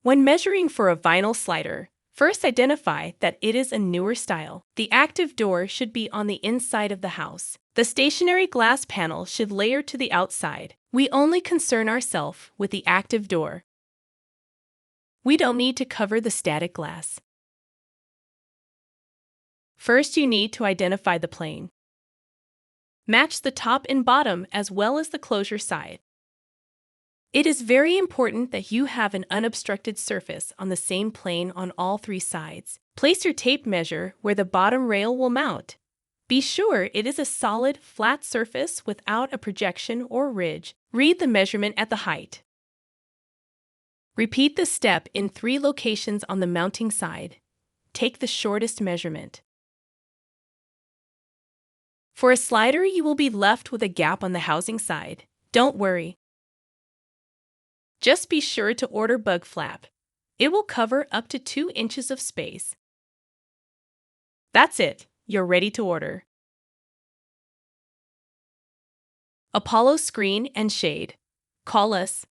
When measuring for a vinyl slider, first identify that it is a newer style. The active door should be on the inside of the house. The stationary glass panel should layer to the outside. We only concern ourselves with the active door. We don't need to cover the static glass. First, you need to identify the plane. Match the top and bottom as well as the closure side. It is very important that you have an unobstructed surface on the same plane on all 3 sides. Place your tape measure where the bottom rail will mount. Be sure it is a solid, flat surface without a projection or ridge. Read the measurement at the height. Repeat the step in 3 locations on the mounting side. Take the shortest measurement. For a slider, you will be left with a gap on the housing side. Don't worry. Just be sure to order bug flap. It will cover up to 2 inches of space. That's it. You're ready to order. Apollo Screen and Shade. Call us